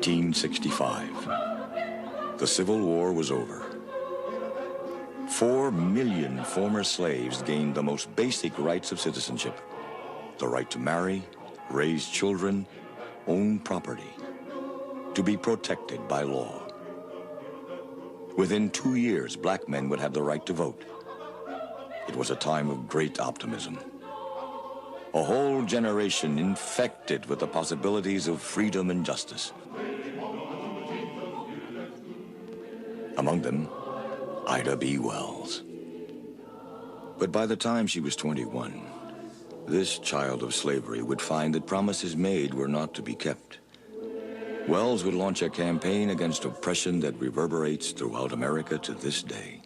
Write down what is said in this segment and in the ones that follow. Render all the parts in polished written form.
1865. The Civil War was over. 4 million former slaves gained the most basic rights of citizenship: the right to marry, raise children, own property, to be protected by law. Within 2 years, black men would have the right to vote. It was a time of great optimism. A whole generation infected with the possibilities of freedom and justice. Among them, Ida B. Wells. But by the time she was 21, this child of slavery would find that promises made were not to be kept. Wells would launch a campaign against oppression that reverberates throughout America to this day.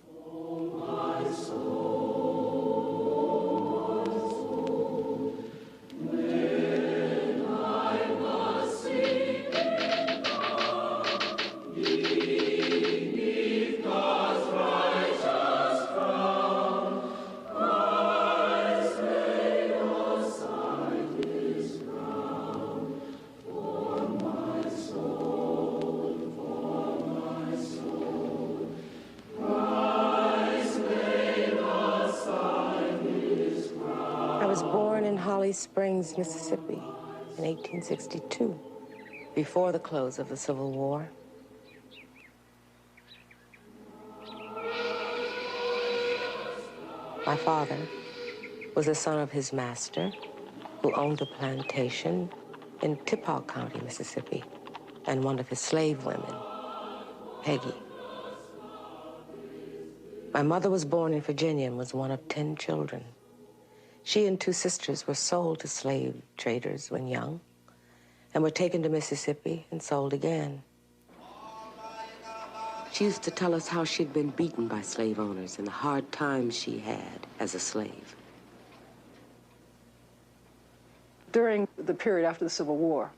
Springs, Mississippi, in 1862, before the close of the Civil War. My father was the son of his master, who owned a plantation in Tippah County, Mississippi, and one of his slave women, Peggy. My mother was born in Virginia and was one of 10 children. She and 2 sisters were sold to slave traders when young and were taken to Mississippi and sold again. She used to tell us how she'd been beaten by slave owners and the hard times she had as a slave. During the period after the Civil War,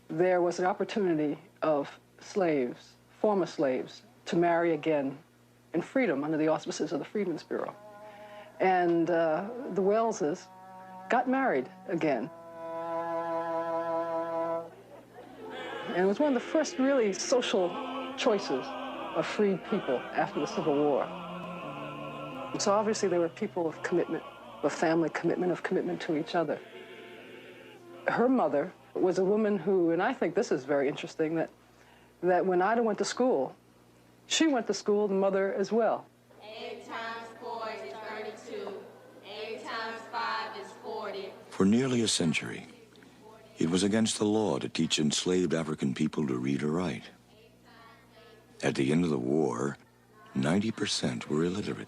there was an opportunity of slaves, former slaves, to marry again in freedom under the auspices of the Freedmen's Bureau. And the Wellses got married again. And it was one of the first really social choices of freed people after the Civil War. And so obviously they were people of commitment, of family commitment, of commitment to each other. Her mother was a woman who, and I think this is very interesting, that when Ida went to school, she went to school, the mother as well. 8 times 4 is 32. 8 times 5 is 40. For nearly a century, it was against the law to teach enslaved African people to read or write. At the end of the war, 90% were illiterate.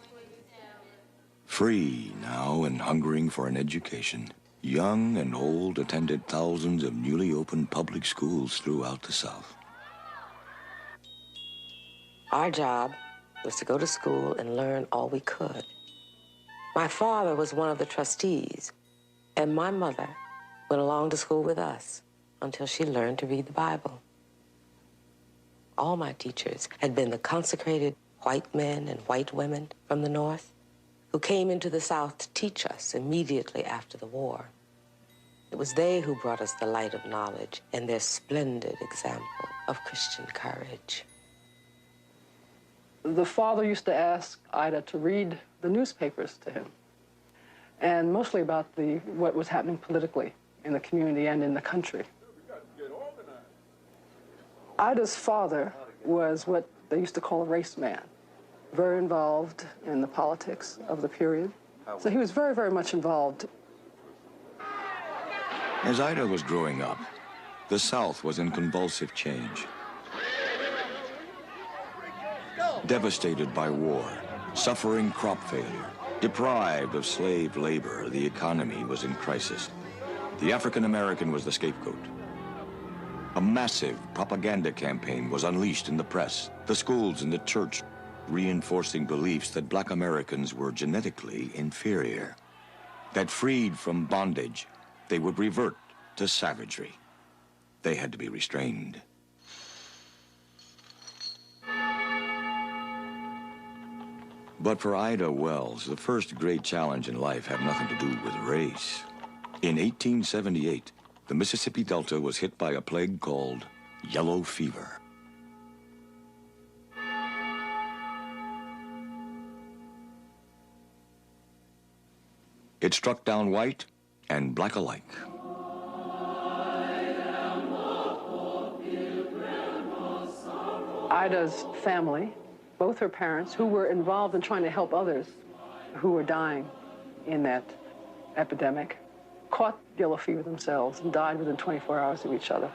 Free now and hungering for an education, young and old attended thousands of newly opened public schools throughout the South. Our job was to go to school and learn all we could. My father was one of the trustees, and my mother went along to school with us until she learned to read the Bible. All my teachers had been the consecrated white men and white women from the North who came into the South to teach us immediately after the war. It was they who brought us the light of knowledge and their splendid example of Christian courage. The father used to ask Ida to read the newspapers to him, and mostly about what was happening politically in the community and in the country. Ida's father was what they used to call a race man, very involved in the politics of the period. So he was very, very much involved. As Ida was growing up, the South was in convulsive change. Devastated by war, suffering crop failure, deprived of slave labor, the economy was in crisis. The African American was the scapegoat. A massive propaganda campaign was unleashed in the press, the schools, and the church, reinforcing beliefs that black Americans were genetically inferior, that freed from bondage, they would revert to savagery. They had to be restrained. But for Ida Wells, the first great challenge in life had nothing to do with race. In 1878, the Mississippi Delta was hit by a plague called yellow fever. It struck down white and black alike. Ida's family, both her parents, who were involved in trying to help others who were dying in that epidemic, caught yellow fever themselves and died within 24 hours of each other.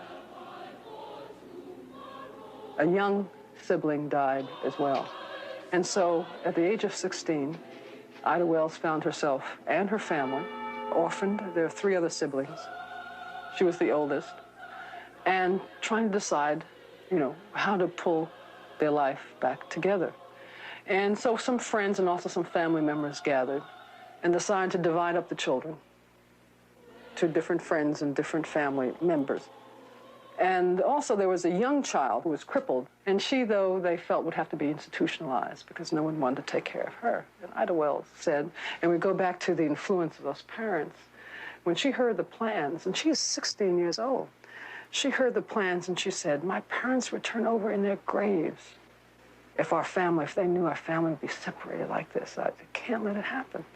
A young sibling died as well. And so, at the age of 16, Ida Wells found herself and her family orphaned. There are 3 other siblings. She was the oldest. And trying to decide, how to pull their life back together. And so some friends and also some family members gathered and decided to divide up the children to different friends and different family members. And also there was a young child who was crippled, and she, though, they felt would have to be institutionalized because no one wanted to take care of her. And Ida Wells said, and we go back to the influence of those parents, when she heard the plans, and she's 16 years old, she heard the plans and she said, my parents would turn over in their graves if they knew our family would be separated like this. I can't let it happen.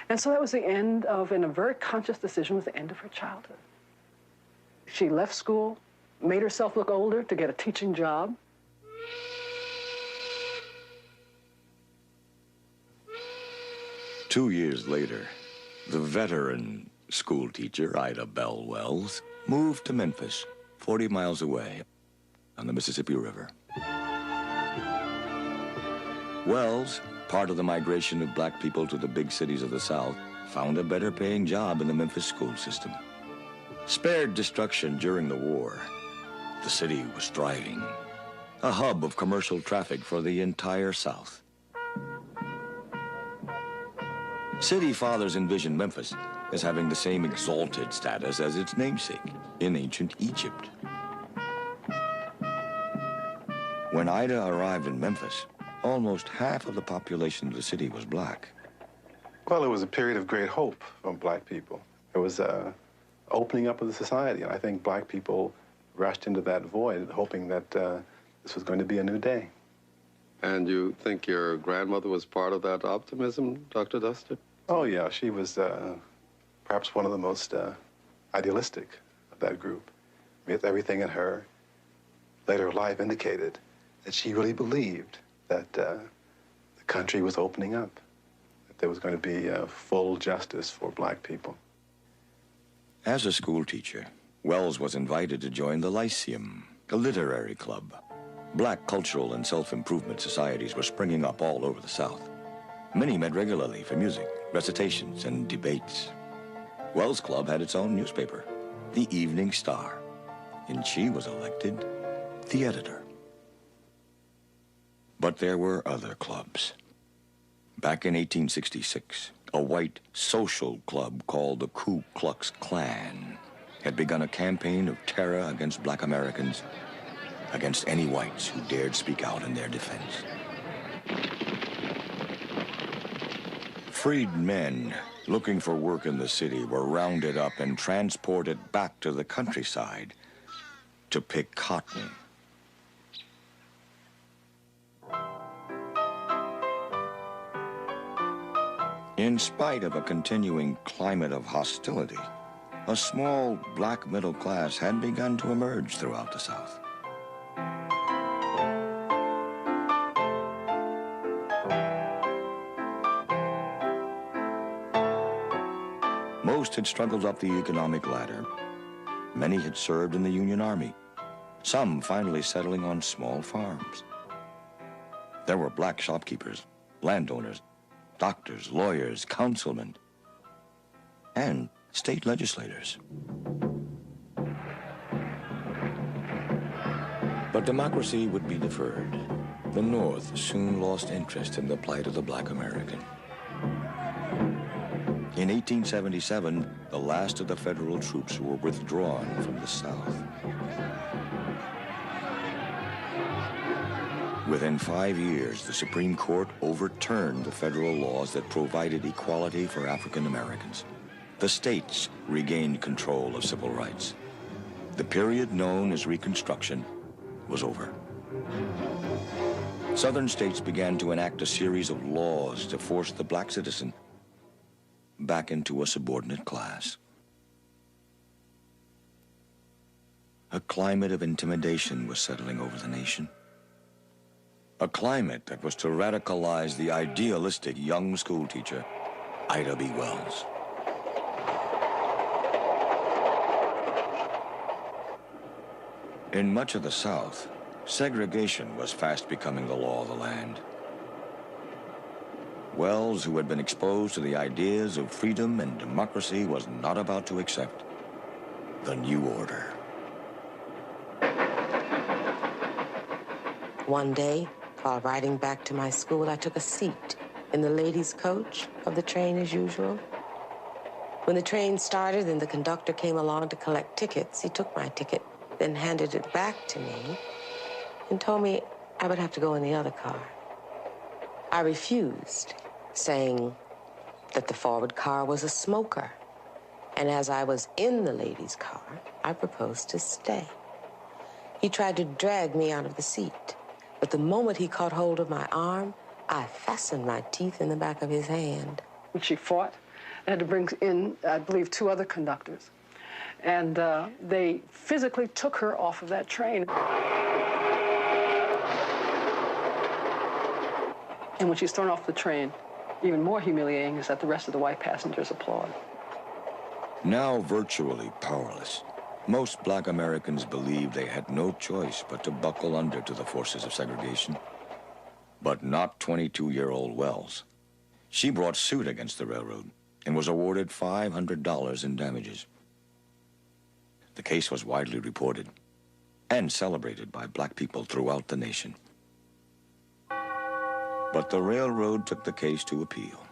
And so that was the end of, in a very conscious decision, was the end of her childhood. She left school, made herself look older to get a teaching job. Two years later, the veteran school teacher, Ida Bell Wells, moved to Memphis, 40 miles away on the Mississippi River. Wells, part of the migration of black people to the big cities of the South, found a better paying job in the Memphis school system. Spared destruction during the war, the city was thriving, a hub of commercial traffic for the entire South. City fathers envisioned Memphis as having the same exalted status as its namesake in ancient Egypt. When Ida arrived in Memphis, almost half of the population of the city was black. Well, it was a period of great hope for black people. It was an opening up of the society, and I think black people rushed into that void, hoping that this was going to be a new day. And you think your grandmother was part of that optimism, Dr. Duster? Oh, yeah. She was perhaps one of the most idealistic of that group. With everything in her later life indicated that she really believed that the country was opening up, that there was going to be full justice for black people. As a school teacher, Wells was invited to join the Lyceum, a literary club. Black cultural and self-improvement societies were springing up all over the South. Many met regularly for music, recitations, and debates. Wells Club had its own newspaper, the Evening Star, and she was elected the editor. But there were other clubs. Back in 1866, a white social club called the Ku Klux Klan had begun a campaign of terror against black Americans, against any whites who dared speak out in their defense. Freed men looking for work in the city were rounded up and transported back to the countryside to pick cotton. In spite of a continuing climate of hostility, a small black middle class had begun to emerge throughout the South. Most had struggled up the economic ladder. Many had served in the Union Army, some finally settling on small farms. There were black shopkeepers, landowners, doctors, lawyers, councilmen, and state legislators. But democracy would be deferred. The North soon lost interest in the plight of the black American. In 1877, the last of the federal troops were withdrawn from the South. Within 5 years, the Supreme Court overturned the federal laws that provided equality for African Americans. The states regained control of civil rights. The period known as Reconstruction was over. Southern states began to enact a series of laws to force the black citizen back into a subordinate class. A climate of intimidation was settling over the nation. A climate that was to radicalize the idealistic young schoolteacher, Ida B. Wells. In much of the South, segregation was fast becoming the law of the land. Wells, who had been exposed to the ideas of freedom and democracy, was not about to accept the new order. One day, while riding back to my school, I took a seat in the ladies' coach of the train as usual. When the train started and the conductor came along to collect tickets, he took my ticket, then handed it back to me and told me I would have to go in the other car. I refused, saying that the forward car was a smoker. And as I was in the ladies' car, I proposed to stay. He tried to drag me out of the seat, but the moment he caught hold of my arm, I fastened my teeth in the back of his hand. She fought. They had to bring in, I believe, 2 other conductors. And they physically took her off of that train. And when she's thrown off the train, even more humiliating is that the rest of the white passengers applaud. Now virtually powerless, most black Americans believed they had no choice but to buckle under to the forces of segregation. But not 22-year-old Wells. She brought suit against the railroad and was awarded $500 in damages. The case was widely reported and celebrated by black people throughout the nation. But the railroad took the case to appeal.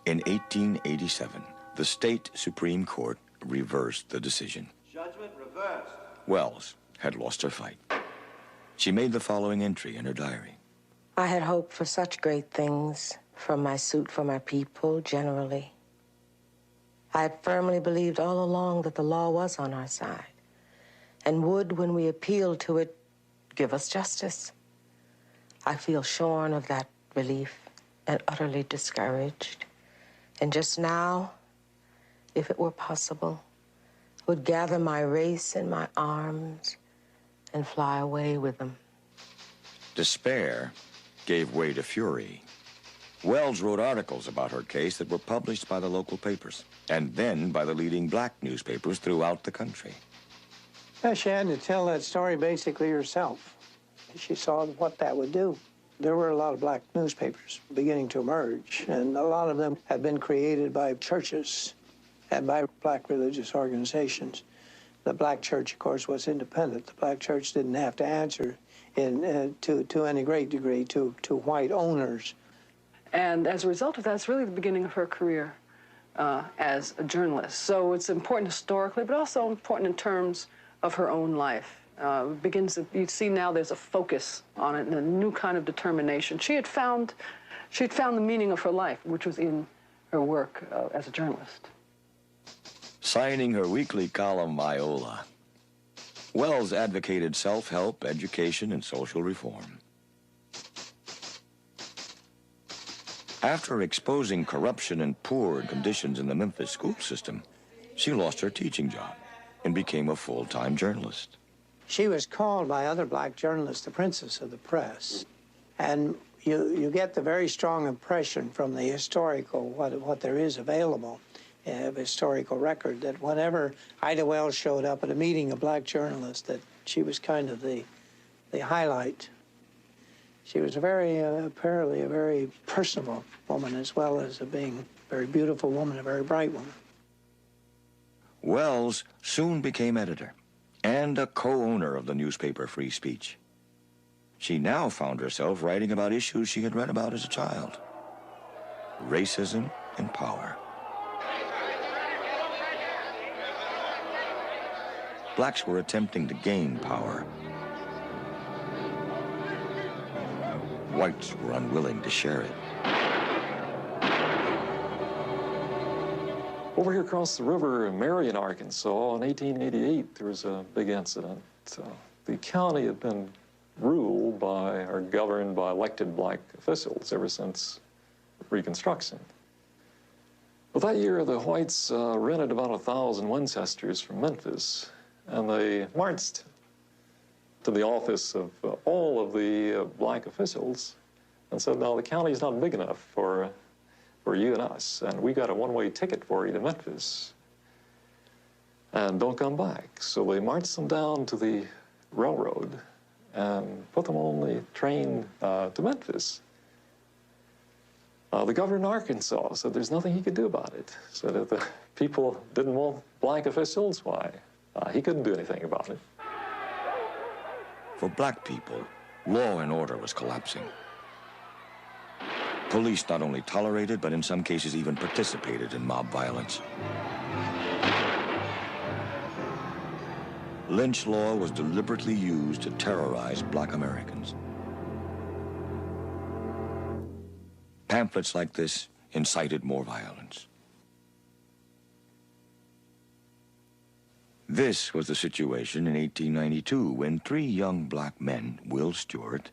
In 1887, the state Supreme Court reversed the decision. Judgment reversed. Wells had lost her fight. She made the following entry in her diary. I had hoped for such great things from my suit for my people generally. I had firmly believed all along that the law was on our side and would, when we appealed to it, give us justice. I feel shorn of that belief and utterly discouraged. And just now, if it were possible, would gather my race in my arms and fly away with them. Despair gave way to fury. Wells wrote articles about her case that were published by the local papers and then by the leading black newspapers throughout the country. Well, she had to tell that story basically herself. She saw what that would do. There were a lot of black newspapers beginning to emerge, and a lot of them had been created by churches and by black religious organizations. The black church, of course, was independent. The black church didn't have to answer to any great degree to white owners. And as a result of that, it's really the beginning of her career as a journalist. So it's important historically, but also important in terms of her own life. You see now there's a focus on it and a new kind of determination. She'd found the meaning of her life, which was in her work as a journalist. Signing her weekly column, Viola, Wells advocated self-help, education, and social reform. After exposing corruption and poor conditions in the Memphis school system, she lost her teaching job and became a full-time journalist. She was called by other black journalists the Princess of the Press. And you get the very strong impression from the historical, what there is available, historical record, that whenever Ida Wells showed up at a meeting of black journalists, that she was kind of the highlight. She was apparently a very personable woman, as well as being a very beautiful woman, a very bright woman. Wells soon became editor and a co-owner of the newspaper Free Speech. She now found herself writing about issues she had read about as a child: racism and power. Blacks were attempting to gain power. Whites were unwilling to share it. Over here across the river in Marion, Arkansas, in 1888, there was a big incident. the county had been ruled by or governed by elected black officials ever since Reconstruction. Well, that year, the whites rented about 1,000 Winchesters from Memphis, and they marched to the office of all of the black officials and said, "No, the county's not big enough for you and us, and we got a one-way ticket for you to Memphis, and don't come back." So they marched them down to the railroad and put them on the train to Memphis. The governor in Arkansas said there's nothing he could do about it. Said if the people didn't want black officials, why, he couldn't do anything about it. For black people, law and order was collapsing. Police not only tolerated, but in some cases even participated in mob violence. Lynch law was deliberately used to terrorize black Americans. Pamphlets like this incited more violence. This was the situation in 1892 when 3 young black men, Will Stewart,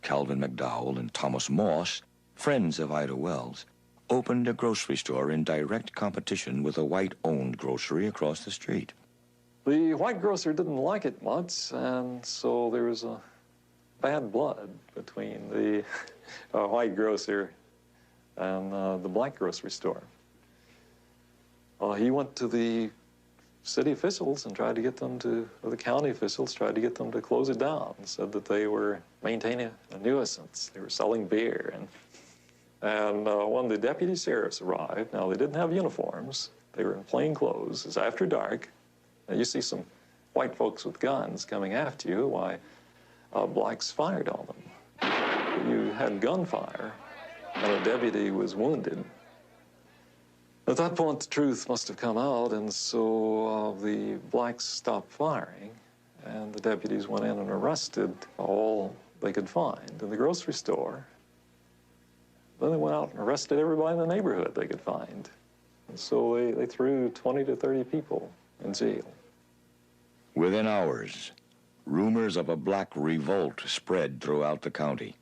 Calvin McDowell, and Thomas Moss, friends of Ida Wells, opened a grocery store in direct competition with a white-owned grocery across the street. The white grocer didn't like it much, and so there was a bad blood between the white grocer and the black grocery store. He went to the city officials and tried to get them to, or the county officials tried to get them to close it down, said that they were maintaining a nuisance. They were selling beer. And when the deputy sheriffs arrived, now they didn't have uniforms. They were in plain clothes. It's after dark. Now you see some white folks with guns coming after you. Why, blacks fired on them. You had gunfire, and a deputy was wounded. At that point, the truth must have come out, and so the blacks stopped firing, and the deputies went in and arrested all they could find in the grocery store. Then they went out and arrested everybody in the neighborhood they could find. And so they threw 20 to 30 people in jail. Within hours, rumors of a black revolt spread throughout the county.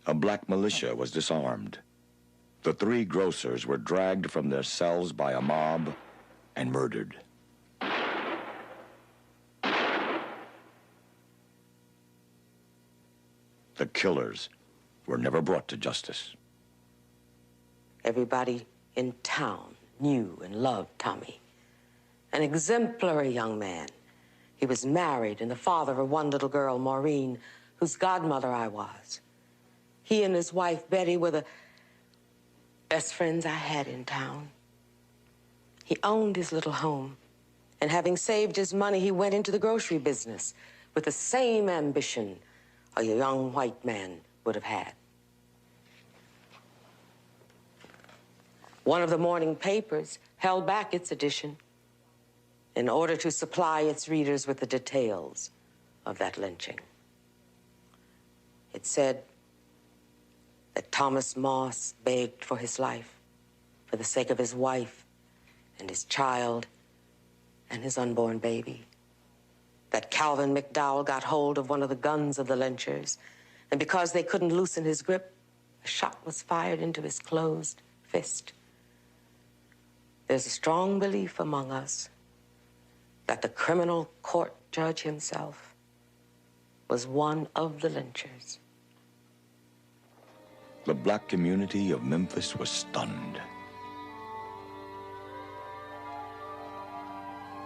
A black militia was disarmed. The 3 grocers were dragged from their cells by a mob and murdered. The killers were never brought to justice. Everybody in town knew and loved Tommy. An exemplary young man. He was married and the father of one little girl, Maureen, whose godmother I was. He and his wife, Betty, were the best friends I had in town. He owned his little home, and having saved his money, he went into the grocery business with the same ambition a young white man would have had. One of the morning papers held back its edition in order to supply its readers with the details of that lynching. It said that Thomas Moss begged for his life for the sake of his wife and his child and his unborn baby. That Calvin McDowell got hold of one of the guns of the lynchers, and because they couldn't loosen his grip, a shot was fired into his closed fist. There's a strong belief among us that the criminal court judge himself was one of the lynchers. The black community of Memphis was stunned.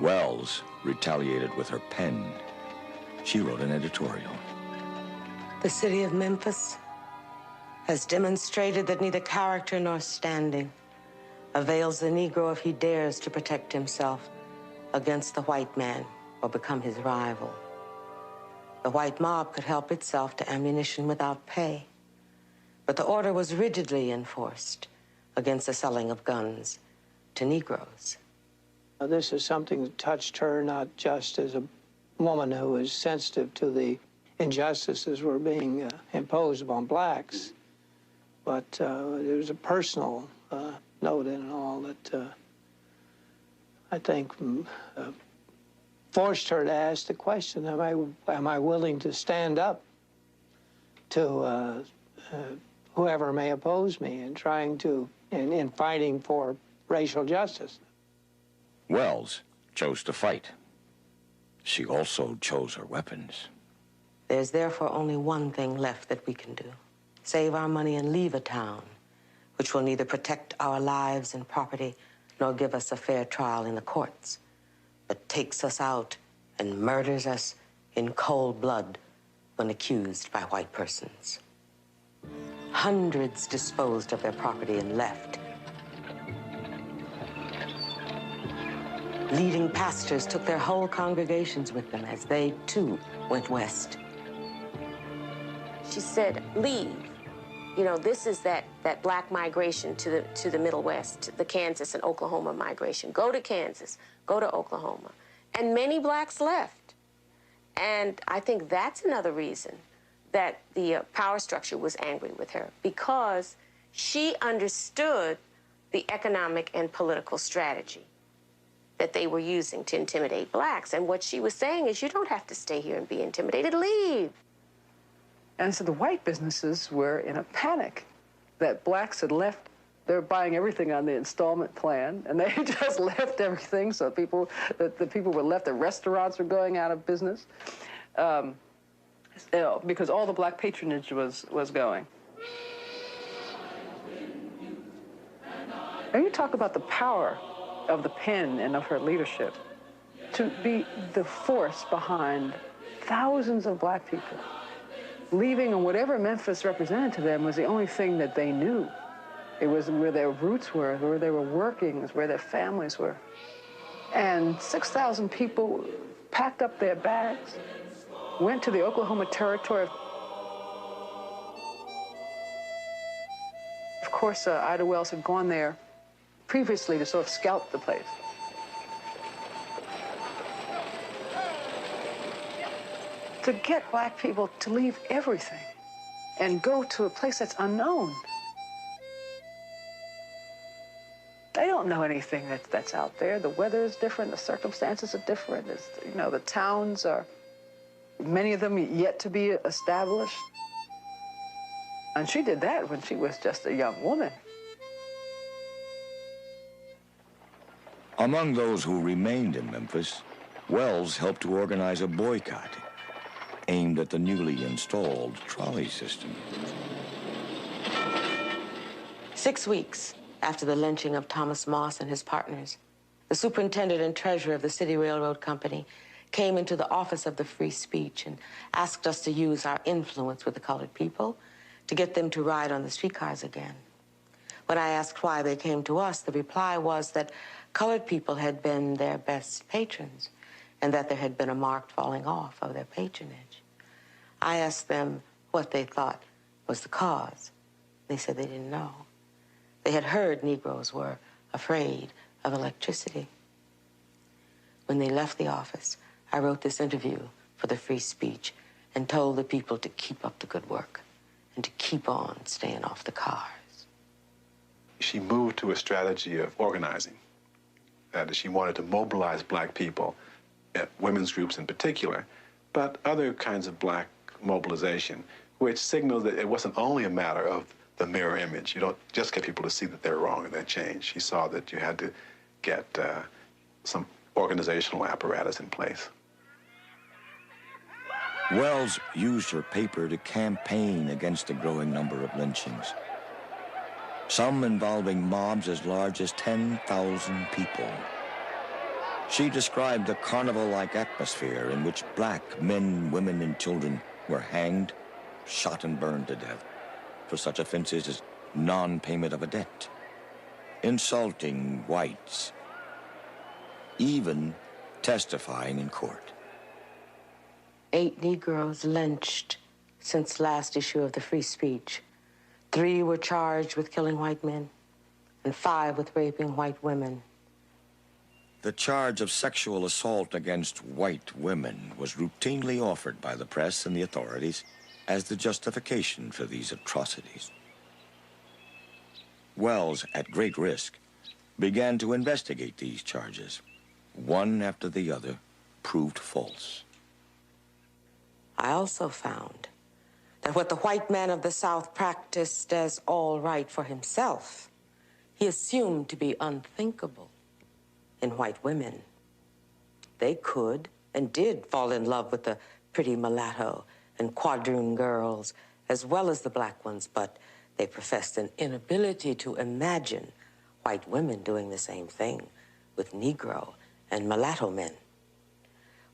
Wells retaliated with her pen. She wrote an editorial. The city of Memphis has demonstrated that neither character nor standing avails the Negro if he dares to protect himself against the white man or become his rival. The white mob could help itself to ammunition without pay, but the order was rigidly enforced against the selling of guns to Negroes. This is something that touched her not just as a woman who was sensitive to the injustices were being imposed upon blacks, but there was a personal note in it all that I think forced her to ask the question, am I willing to stand up to whoever may oppose me in trying to, in fighting for racial justice? Wells chose to fight. She also chose her weapons. There's therefore only one thing left that we can do. Save our money and leave a town, which will neither protect our lives and property nor give us a fair trial in the courts, but takes us out and murders us in cold blood when accused by white persons. Hundreds disposed of their property and left. Leading pastors took their whole congregations with them as they, too, went west. She said, leave. You know, this is that black migration to the Middle West, the Kansas and Oklahoma migration. Go to Kansas, go to Oklahoma. And many blacks left. And I think that's another reason that the power structure was angry with her, because she understood the economic and political strategy that they were using to intimidate blacks. And what she was saying is, you don't have to stay here and be intimidated, leave. And so the white businesses were in a panic that blacks had left. They were buying everything on the installment plan, and they just left everything. So the people were left. The restaurants were going out of business because all the black patronage was going. And you talk about the power of the pen and of her leadership to be the force behind thousands of black people. Leaving, and whatever Memphis represented to them was the only thing that they knew. It was where their roots were, where they were working, where their families were. And 6,000 people packed up their bags, went to the Oklahoma Territory. Of course, Ida Wells had gone there previously to sort of scout the place. To get black people to leave everything and go to a place that's unknown. They don't know anything that's out there. The weather is different, the circumstances are different. You know, the towns are, many of them yet to be established. And she did that when she was just a young woman. Among those who remained in Memphis, Wells helped to organize a boycott aimed at the newly installed trolley system. 6 weeks after the lynching of Thomas Moss and his partners, the superintendent and treasurer of the City Railroad Company came into the office of the Free Speech and asked us to use our influence with the colored people to get them to ride on the streetcars again. When I asked why they came to us, the reply was that colored people had been their best patrons and that there had been a marked falling off of their patronage. I asked them what they thought was the cause. They said they didn't know. They had heard Negroes were afraid of electricity. When they left the office, I wrote this interview for the Free Speech and told the people to keep up the good work and to keep on staying off the cars. She moved to a strategy of organizing. That she wanted to mobilize black people, women's groups in particular, but other kinds of black mobilization, which signaled that it wasn't only a matter of the mirror image. You don't just get people to see that they're wrong and then change. She saw that you had to get some organizational apparatus in place. Wells used her paper to campaign against the growing number of lynchings, some involving mobs as large as 10,000 people. She described the carnival-like atmosphere in which black men, women, and children were hanged, shot, and burned to death for such offenses as non-payment of a debt, insulting whites, even testifying in court. 8 Negroes lynched since last issue of the Free Speech. 3 were charged with killing white men, and 5 with raping white women. The charge of sexual assault against white women was routinely offered by the press and the authorities as the justification for these atrocities. Wells, at great risk, began to investigate these charges, one after the other, proved false. I also found that what the white man of the South practiced as all right for himself, he assumed to be unthinkable in white women. They could and did fall in love with the pretty mulatto and quadroon girls, as well as the black ones, but they professed an inability to imagine white women doing the same thing with Negro and mulatto men.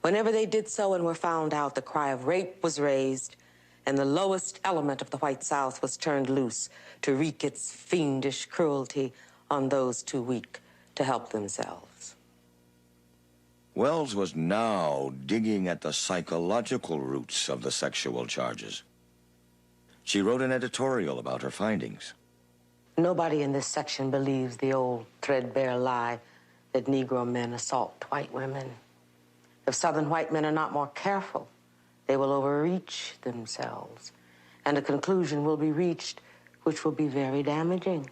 Whenever they did so and were found out, the cry of rape was raised, and the lowest element of the white South was turned loose to wreak its fiendish cruelty on those too weak to help themselves. Wells was now digging at the psychological roots of the sexual charges. She wrote an editorial about her findings. Nobody in this section believes the old threadbare lie that Negro men assault white women. If Southern white men are not more careful, they will overreach themselves, and a conclusion will be reached which will be very damaging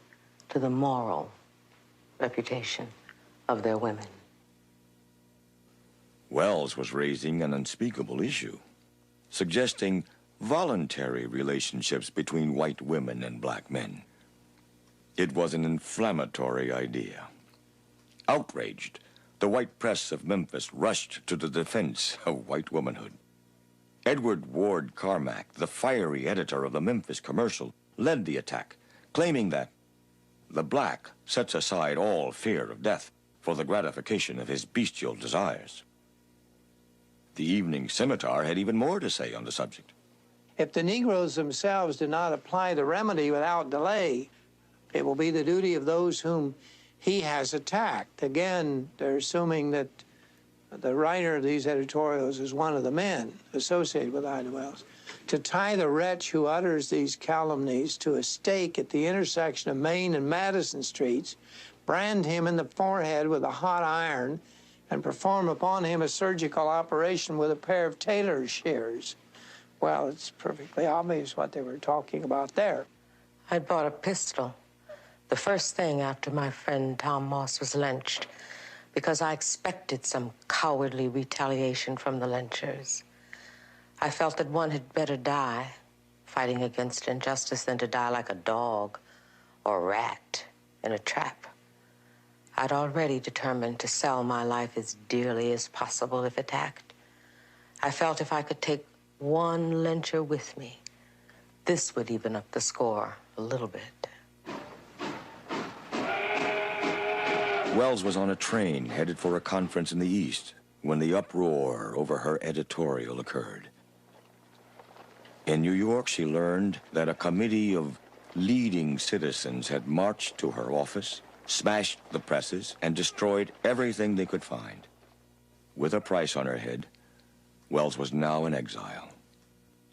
to the moral reputation of their women. Wells was raising an unspeakable issue, suggesting voluntary relationships between white women and black men. It was an inflammatory idea. Outraged, the white press of Memphis rushed to the defense of white womanhood. Edward Ward Carmack, the fiery editor of the Memphis Commercial, led the attack, claiming that the black sets aside all fear of death for the gratification of his bestial desires. The Evening Scimitar had even more to say on the subject. If the Negroes themselves do not apply the remedy without delay, it will be the duty of those whom he has attacked. Again, they're assuming that the writer of these editorials is one of the men associated with Ida Wells, to tie the wretch who utters these calumnies to a stake at the intersection of Main and Madison Streets, brand him in the forehead with a hot iron, and perform upon him a surgical operation with a pair of tailor's shears. Well, it's perfectly obvious what they were talking about there. I bought a pistol the first thing after my friend Tom Moss was lynched, because I expected some cowardly retaliation from the lynchers. I felt that one had better die fighting against injustice than to die like a dog or rat in a trap. I'd already determined to sell my life as dearly as possible if attacked. I felt if I could take one lyncher with me, this would even up the score a little bit. Wells was on a train headed for a conference in the East when the uproar over her editorial occurred. In New York, she learned that a committee of leading citizens had marched to her office, smashed the presses, and destroyed everything they could find. With a price on her head, Wells was now in exile.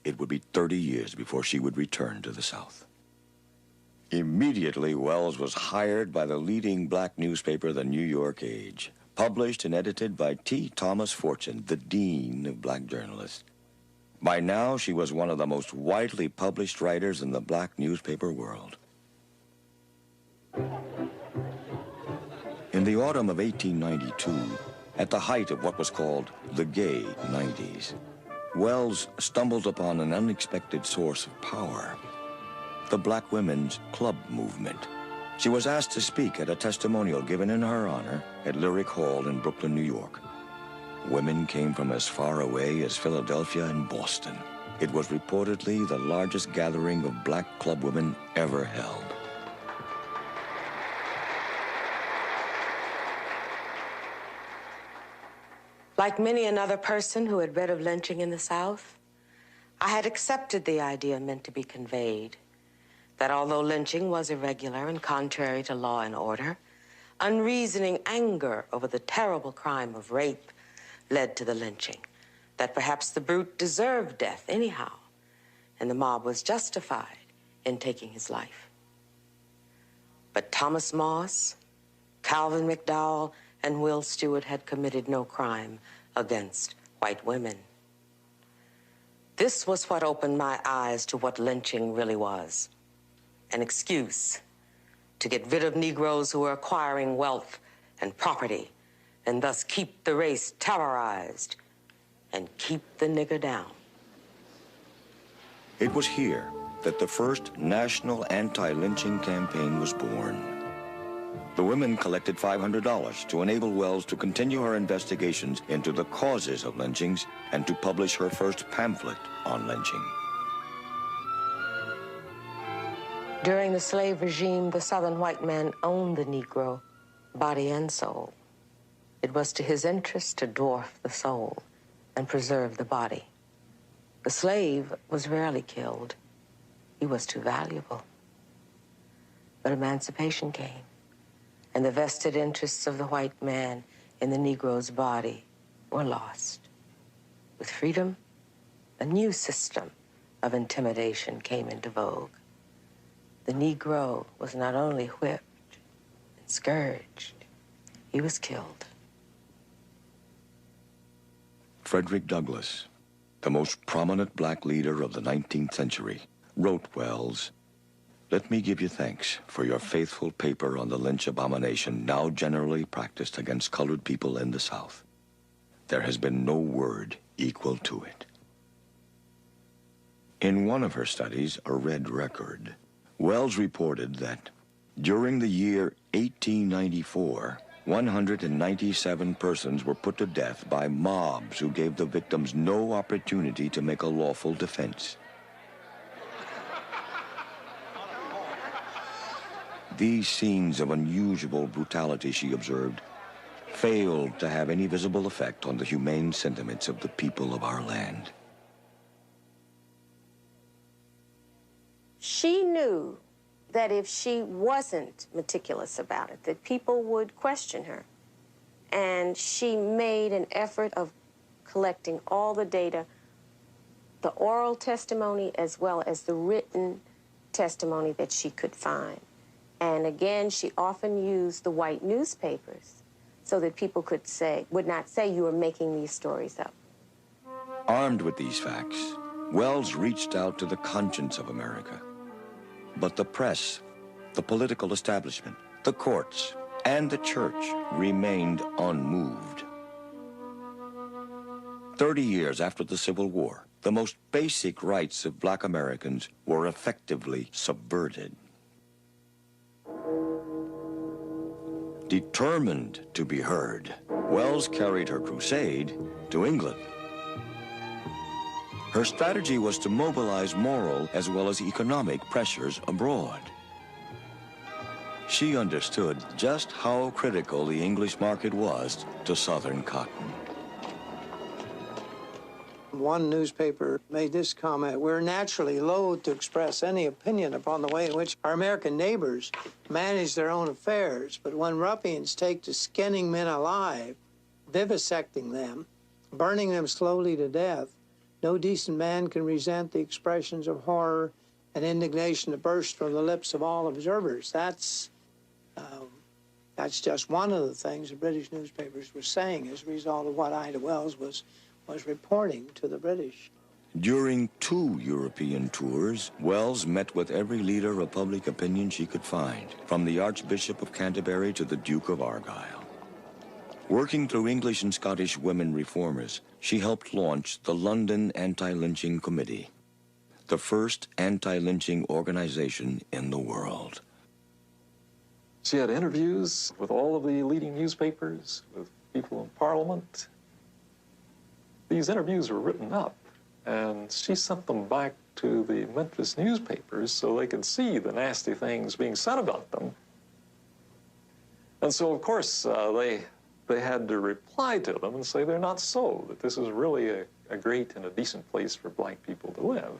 It would be 30 years before she would return to the South. Immediately, Wells was hired by the leading black newspaper, the New York Age, published and edited by T. Thomas Fortune, the dean of black journalists. By now, she was one of the most widely published writers in the black newspaper world. In the autumn of 1892, at the height of what was called the gay 90s, Wells stumbled upon an unexpected source of power: the black women's club movement. She was asked to speak at a testimonial given in her honor at Lyric Hall in Brooklyn, New York. Women came from as far away as Philadelphia and Boston. It was reportedly the largest gathering of black club women ever held. Like many another person who had read of lynching in the South, I had accepted the idea meant to be conveyed, that although lynching was irregular and contrary to law and order, unreasoning anger over the terrible crime of rape led to the lynching, that perhaps the brute deserved death anyhow, and the mob was justified in taking his life. But Thomas Moss, Calvin McDowell, and Will Stewart had committed no crime against white women. This was what opened my eyes to what lynching really was: an excuse to get rid of Negroes who were acquiring wealth and property, and thus keep the race terrorized and keep the nigger down. It was here that the first national anti-lynching campaign was born. The women collected $500 to enable Wells to continue her investigations into the causes of lynchings and to publish her first pamphlet on lynching. During the slave regime, the Southern white man owned the Negro, body and soul. It was to his interest to dwarf the soul and preserve the body. The slave was rarely killed. He was too valuable. But emancipation came, and the vested interests of the white man in the Negro's body were lost. With freedom, a new system of intimidation came into vogue. The Negro was not only whipped and scourged, he was killed. Frederick Douglass, the most prominent black leader of the 19th century, wrote Wells, "Let me give you thanks for your faithful paper on the lynch abomination now generally practiced against colored people in the South. There has been no word equal to it." In one of her studies, A Red Record, Wells reported that during the year 1894, 197 persons were put to death by mobs who gave the victims no opportunity to make a lawful defense. These scenes of unusual brutality, she observed, failed to have any visible effect on the humane sentiments of the people of our land. She knew that if she wasn't meticulous about it, that people would question her. And she made an effort of collecting all the data, the oral testimony as well as the written testimony that she could find. And again, she often used the white newspapers so that people would not say you were making these stories up. Armed with these facts, Wells reached out to the conscience of America. But the press, the political establishment, the courts, and the church remained unmoved. 30 years after the Civil War, the most basic rights of black Americans were effectively subverted. Determined to be heard, Wells carried her crusade to England. Her strategy was to mobilize moral as well as economic pressures abroad. She understood just how critical the English market was to Southern cotton. One newspaper made this comment: "We're naturally loath to express any opinion upon the way in which our American neighbors manage their own affairs, but when ruffians take to skinning men alive, vivisecting them, burning them slowly to death, no decent man can resent the expressions of horror and indignation that burst from the lips of all observers." That's just one of the things the British newspapers were saying as a result of what Ida Wells was reporting to the British. During 2 European tours, Wells met with every leader of public opinion she could find, from the Archbishop of Canterbury to the Duke of Argyll. Working through English and Scottish women reformers, she helped launch the London Anti-Lynching Committee, the first anti-lynching organization in the world. She had interviews with all of the leading newspapers, with people in Parliament. These interviews were written up, and she sent them back to the Memphis newspapers so they could see the nasty things being said about them. And so, of course, they had to reply to them and say they're not so, that this is really a great and a decent place for black people to live.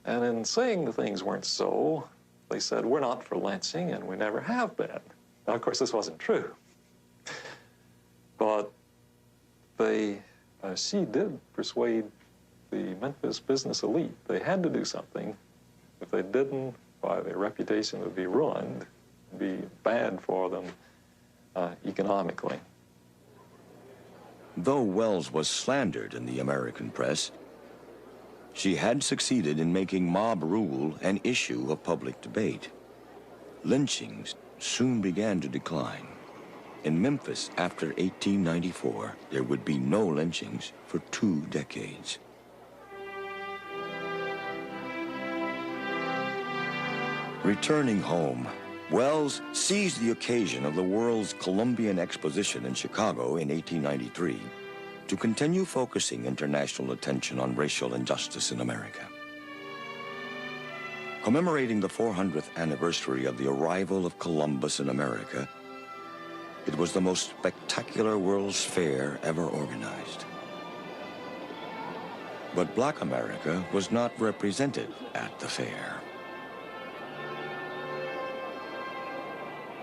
And in saying the things weren't so, they said, we're not for lynching, and we never have been. Now, of course, this wasn't true. But she did persuade the Memphis business elite. They had to do something. If they didn't, why, their reputation would be ruined, be bad for them economically. Though Wells was slandered in the American press, she had succeeded in making mob rule an issue of public debate. Lynchings soon began to decline. In Memphis, after 1894, there would be no lynchings for 2 decades. Returning home, Wells seized the occasion of the World's Columbian Exposition in Chicago in 1893 to continue focusing international attention on racial injustice in America. Commemorating the 400th anniversary of the arrival of Columbus in America, it was the most spectacular World's Fair ever organized. But Black America was not represented at the fair.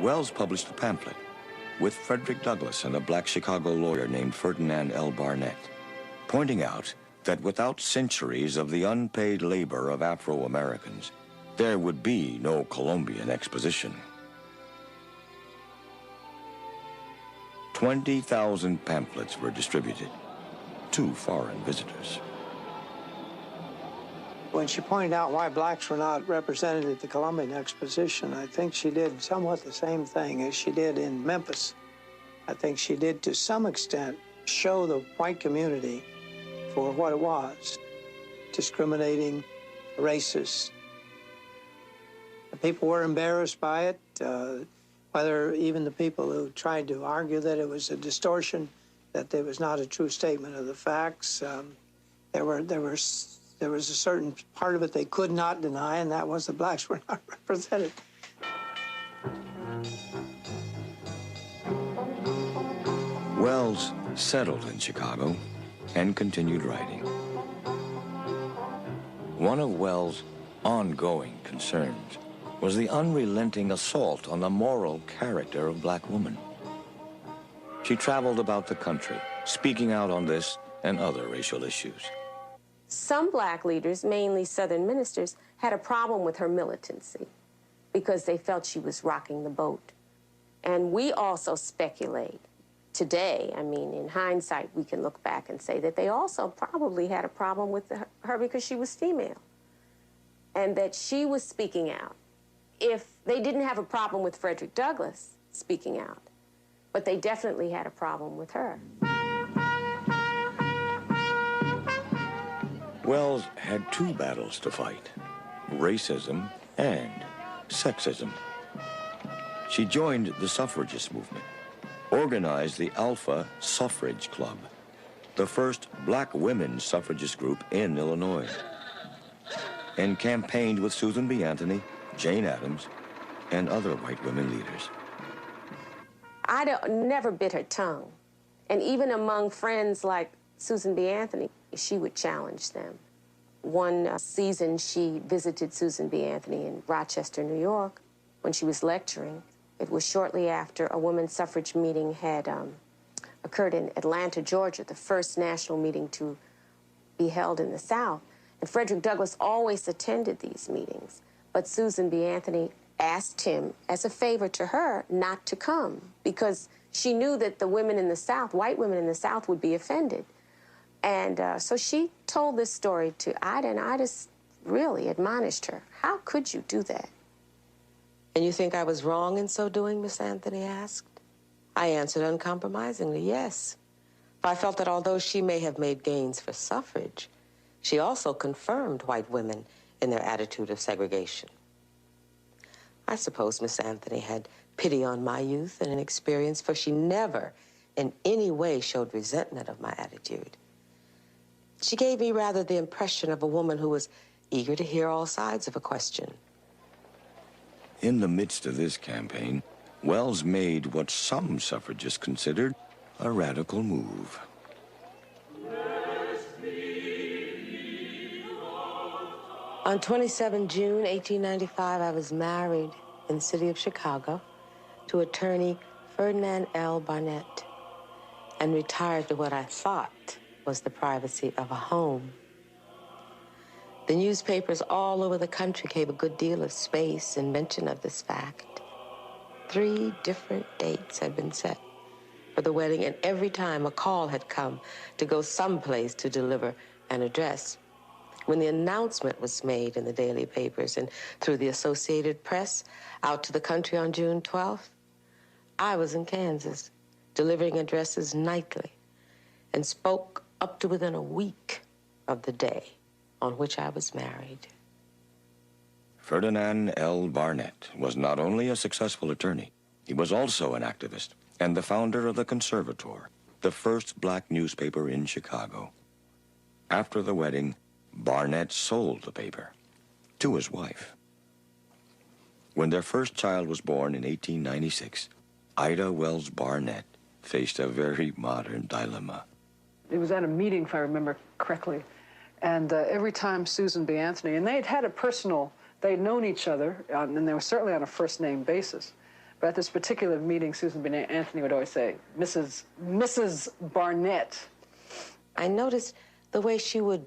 Wells published a pamphlet with Frederick Douglass and a Black Chicago lawyer named Ferdinand L. Barnett, pointing out that without centuries of the unpaid labor of Afro-Americans, there would be no Columbian Exposition. 20,000 pamphlets were distributed to foreign visitors. When she pointed out why blacks were not represented at the Columbian Exposition, I think she did somewhat the same thing as she did in Memphis. I think she did, to some extent, show the white community for what it was: discriminating, racist. The people were embarrassed by it, whether even the people who tried to argue that it was a distortion, that it was not a true statement of the facts. There was a certain part of it they could not deny, and that was the blacks were not represented. Wells settled in Chicago and continued writing. One of Wells' ongoing concerns was the unrelenting assault on the moral character of black women. She traveled about the country, speaking out on this and other racial issues. Some black leaders, mainly Southern ministers, had a problem with her militancy because they felt she was rocking the boat. And we also speculate today, I mean, in hindsight, we can look back and say that they also probably had a problem with her because she was female and that she was speaking out. If they didn't have a problem with Frederick Douglass speaking out, but they definitely had a problem with her. Wells had 2 battles to fight: racism and sexism. She joined the suffragist movement, organized the Alpha Suffrage Club, the first black women's suffragist group in Illinois, and campaigned with Susan B. Anthony, Jane Addams, and other white women leaders. Never bit her tongue. And even among friends like Susan B. Anthony, she would challenge them. One season, she visited Susan B. Anthony in Rochester, New York, when she was lecturing. It was shortly after a women's suffrage meeting had occurred in Atlanta, Georgia, the first national meeting to be held in the South. And Frederick Douglass always attended these meetings. But Susan B. Anthony asked him, as a favor to her, not to come because she knew that the women in the South, white women in the South, would be offended. And so she told this story to Ida, and Ida really admonished her. How could you do that? And you think I was wrong in so doing, Miss Anthony asked. I answered uncompromisingly, yes. I felt that although she may have made gains for suffrage, she also confirmed white women in their attitude of segregation. I suppose Miss Anthony had pity on my youth and inexperience, for she never in any way showed resentment of my attitude. She gave me rather the impression of a woman who was eager to hear all sides of a question. In the midst of this campaign, Wells made what some suffragists considered a radical move. On 27 June 1895, I was married in the city of Chicago to attorney Ferdinand L. Barnett and retired to what I thought was the privacy of a home. The newspapers all over the country gave a good deal of space and mention of this fact. 3 different dates had been set for the wedding, and every time a call had come to go someplace to deliver an address. When the announcement was made in the daily papers and through the Associated Press out to the country on June 12th, I was in Kansas, delivering addresses nightly, and spoke up to within a week of the day on which I was married. Ferdinand L. Barnett was not only a successful attorney, he was also an activist and the founder of the Conservator, the first black newspaper in Chicago. After the wedding, Barnett sold the paper to his wife. When their first child was born in 1896, Ida Wells Barnett faced a very modern dilemma. It was at a meeting, if I remember correctly, and every time Susan B. Anthony, and they'd had a personal, they'd known each other, and they were certainly on a first-name basis. But at this particular meeting, Susan B. Anthony would always say, Mrs. Barnett. I noticed the way she would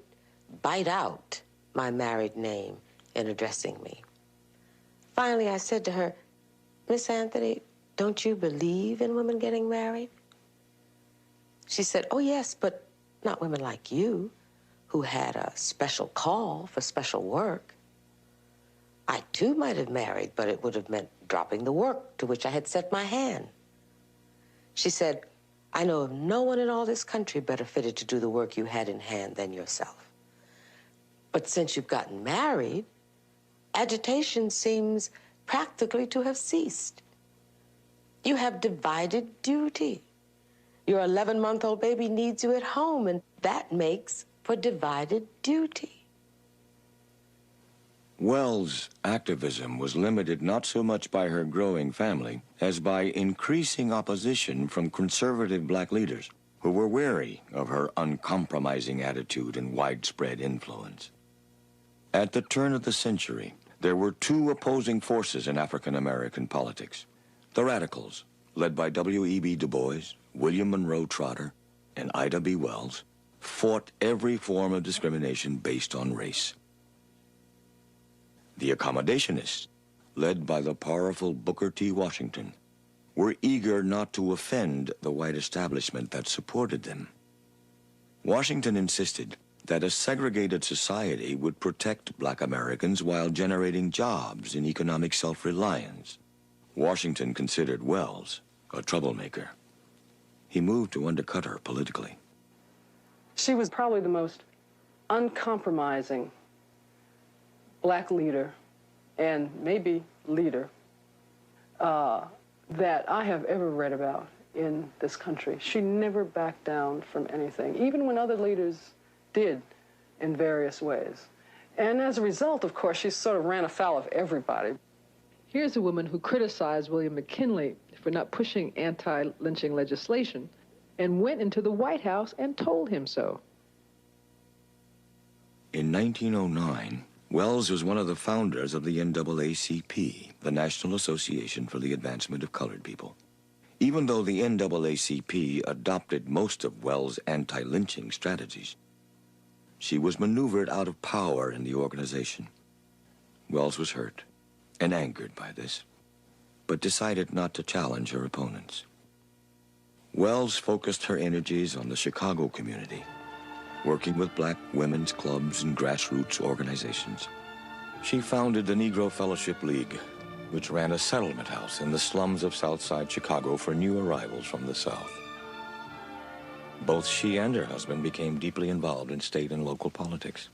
bite out my married name in addressing me. Finally, I said to her, Miss Anthony, don't you believe in women getting married? She said, oh, yes, but not women like you, who had a special call for special work. I, too, might have married, but it would have meant dropping the work to which I had set my hand. She said, I know of no one in all this country better fitted to do the work you had in hand than yourself. But since you've gotten married, agitation seems practically to have ceased. You have divided duty. Your 11-month-old baby needs you at home, and that makes for divided duty. Wells' activism was limited not so much by her growing family as by increasing opposition from conservative black leaders who were wary of her uncompromising attitude and widespread influence. At the turn of the century, there were two opposing forces in African-American politics. The radicals, led by W.E.B. Du Bois, William Monroe Trotter, and Ida B. Wells, fought every form of discrimination based on race. The accommodationists, led by the powerful Booker T. Washington, were eager not to offend the white establishment that supported them. Washington insisted that a segregated society would protect black Americans while generating jobs and economic self-reliance. Washington considered Wells a troublemaker. He moved to undercut her politically. She was probably the most uncompromising black leader, and maybe leader, that I have ever read about in this country. She never backed down from anything, even when other leaders did in various ways. And as a result, of course, she sort of ran afoul of everybody. Here's a woman who criticized William McKinley for not pushing anti-lynching legislation and went into the White House and told him so. In 1909, Wells was one of the founders of the NAACP, the National Association for the Advancement of Colored People. Even though the NAACP adopted most of Wells' anti-lynching strategies, she was maneuvered out of power in the organization. Wells was hurt and angered by this, but decided not to challenge her opponents. Wells focused her energies on the Chicago community, working with black women's clubs and grassroots organizations. She founded the Negro Fellowship League, which ran a settlement house in the slums of Southside Chicago for new arrivals from the South. Both she and her husband became deeply involved in state and local politics.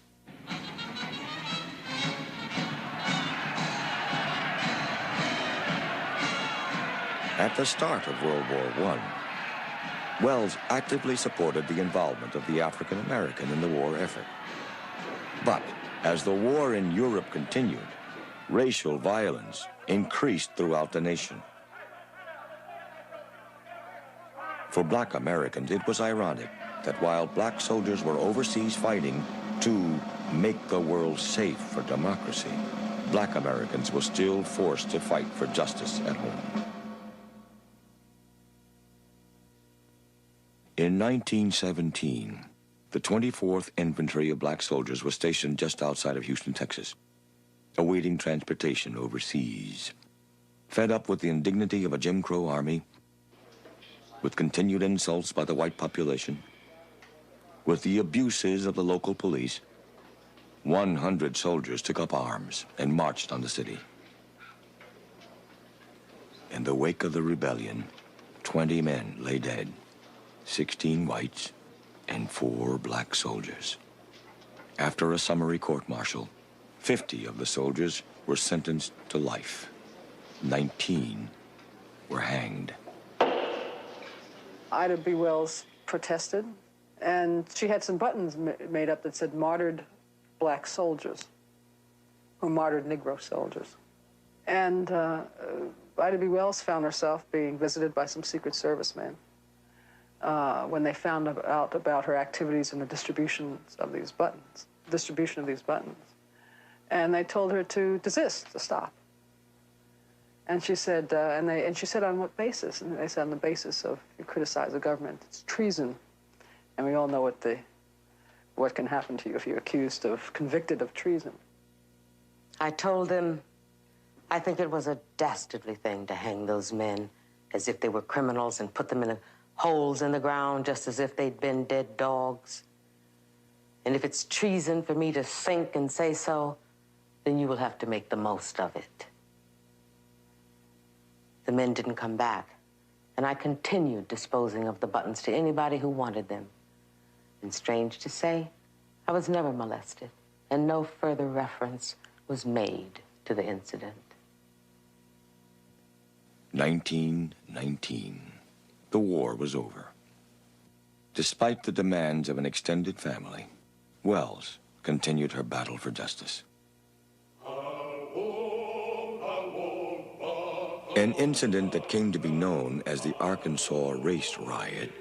At the start of World War I, Wells actively supported the involvement of the African American in the war effort. But as the war in Europe continued, racial violence increased throughout the nation. For black Americans, it was ironic that while black soldiers were overseas fighting to make the world safe for democracy, black Americans were still forced to fight for justice at home. In 1917, the 24th Infantry of black soldiers was stationed just outside of Houston, Texas, awaiting transportation overseas. Fed up with the indignity of a Jim Crow army, with continued insults by the white population, with the abuses of the local police, 100 soldiers took up arms and marched on the city. In the wake of the rebellion, 20 men lay dead, 16 whites and 4 black soldiers. After a summary court-martial, 50 of the soldiers were sentenced to life. 19 were hanged. Ida B. Wells protested, and she had some buttons made up that said martyred black soldiers, or martyred Negro soldiers. And Ida B. Wells found herself being visited by some Secret Service men when they found out about her activities in the distribution of these buttons. And they told her to desist, to stop. And she said, and she said, on what basis? And they said, on the basis of you criticize the government, it's treason. And we all know what can happen to you if you're convicted of treason. I told them I think it was a dastardly thing to hang those men as if they were criminals and put them in holes in the ground just as if they'd been dead dogs. And if it's treason for me to think and say so, then you will have to make the most of it. The men didn't come back, and I continued disposing of the buttons to anybody who wanted them. And strange to say, I was never molested, and no further reference was made to the incident. 1919. The war was over. Despite the demands of an extended family, Wells continued her battle for justice. An incident that came to be known as the Arkansas Race Riot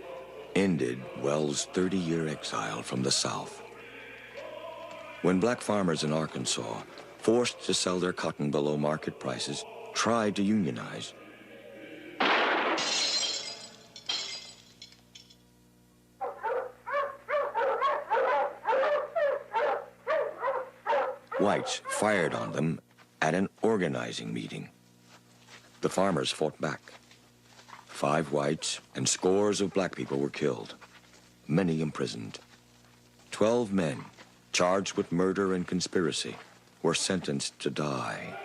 ended Wells' 30-year exile from the South. When black farmers in Arkansas, forced to sell their cotton below market prices, tried to unionize, whites fired on them at an organizing meeting. The farmers fought back. 5 whites and scores of black people were killed, many imprisoned. 12 men, charged with murder and conspiracy, were sentenced to die.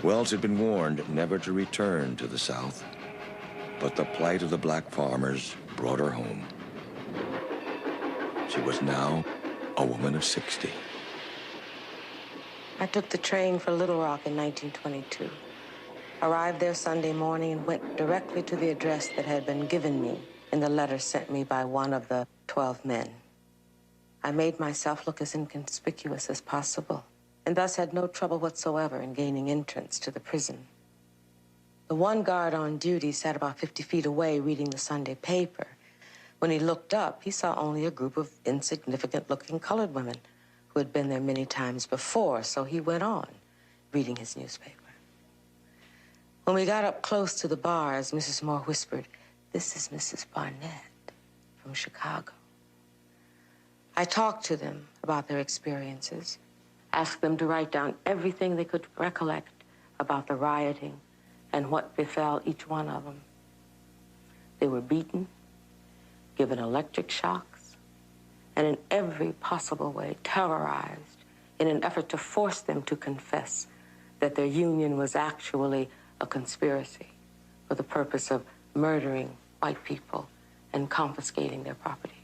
Wells had been warned never to return to the South, but the plight of the black farmers brought her home. She was now a woman of 60. I took the train for Little Rock in 1922. Arrived there Sunday morning and went directly to the address that had been given me in the letter sent me by one of the 12 men. I made myself look as inconspicuous as possible, and thus had no trouble whatsoever in gaining entrance to the prison. The one guard on duty sat about 50 feet away reading the Sunday paper. When he looked up, he saw only a group of insignificant-looking colored women who had been there many times before, so he went on reading his newspaper. When we got up close to the bars, Mrs. Moore whispered, "This is Mrs. Barnett from Chicago." I talked to them about their experiences, asked them to write down everything they could recollect about the rioting and what befell each one of them. They were beaten, given electric shocks, and in every possible way terrorized in an effort to force them to confess that their union was actually a conspiracy for the purpose of murdering white people and confiscating their property.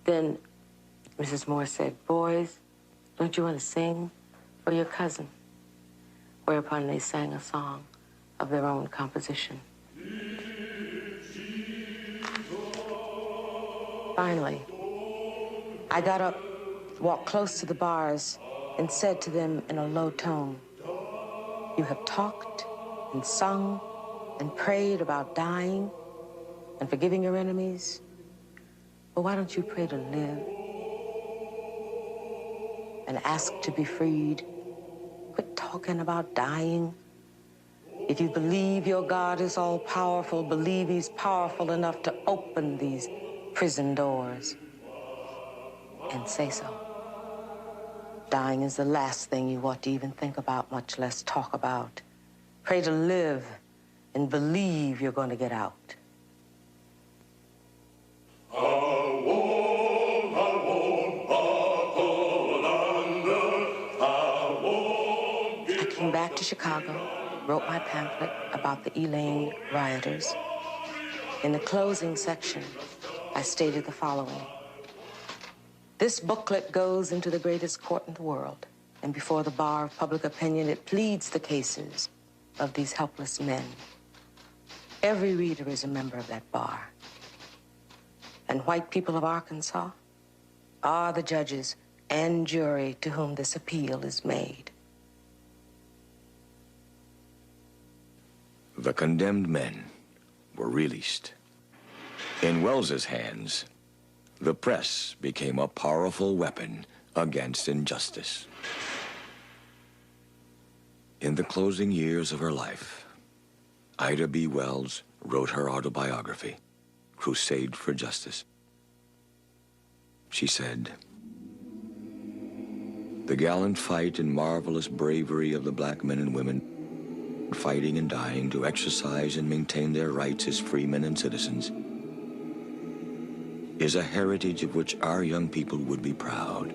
Then Mrs. Moore said, "Boys, don't you want to sing for your cousin?" Whereupon they sang a song of their own composition. Finally, I got up, walked close to the bars, and said to them in a low tone, "You have talked and sung and prayed about dying and forgiving your enemies. Well, why don't you pray to live and ask to be freed? Quit talking about dying. If you believe your God is all-powerful, believe he's powerful enough to open these prison doors, and say so. Dying is the last thing you ought to even think about, much less talk about. Pray to live and believe you're going to get out." I won't buckle Chicago, wrote my pamphlet about the Elaine rioters. In the closing section, I stated the following. This booklet goes into the greatest court in the world, and before the bar of public opinion, it pleads the cases of these helpless men. Every reader is a member of that bar. And white people of Arkansas are the judges and jury to whom this appeal is made. The condemned men were released. In Wells's hands, the press became a powerful weapon against injustice. In the closing years of her life, Ida B. Wells wrote her autobiography, Crusade for Justice. She said, "The gallant fight and marvelous bravery of the black men and women fighting and dying to exercise and maintain their rights as freemen and citizens is a heritage of which our young people would be proud.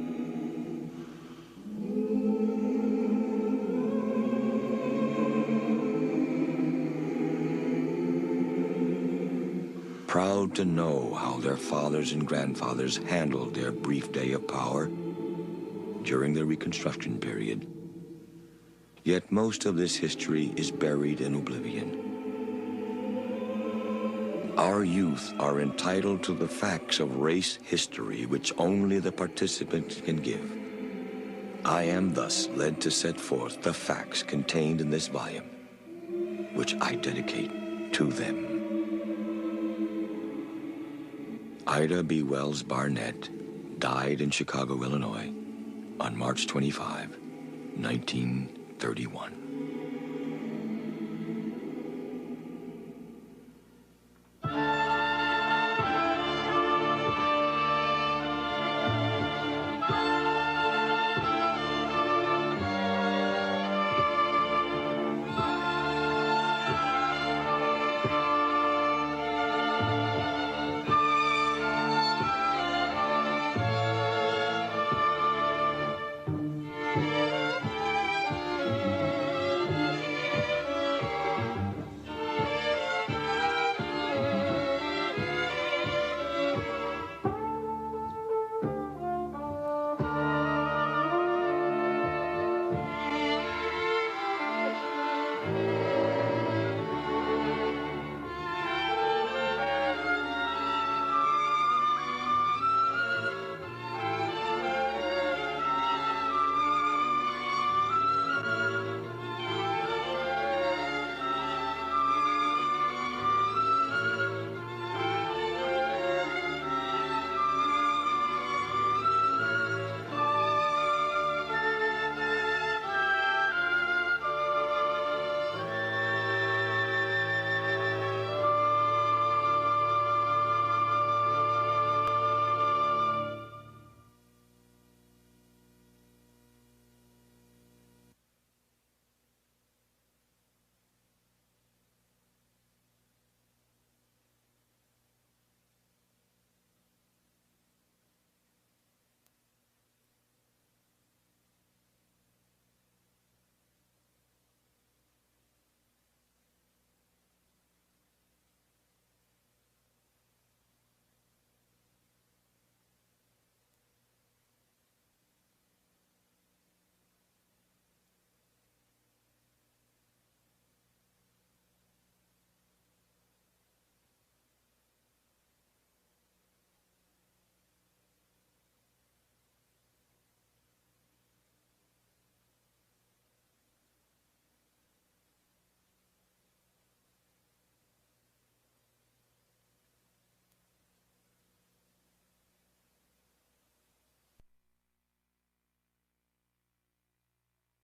Proud to know how their fathers and grandfathers handled their brief day of power during the Reconstruction period. Yet most of this history is buried in oblivion. Our youth are entitled to the facts of race history which only the participants can give. I am thus led to set forth the facts contained in this volume, which I dedicate to them." Ida B. Wells Barnett died in Chicago, Illinois on March 25, 1931.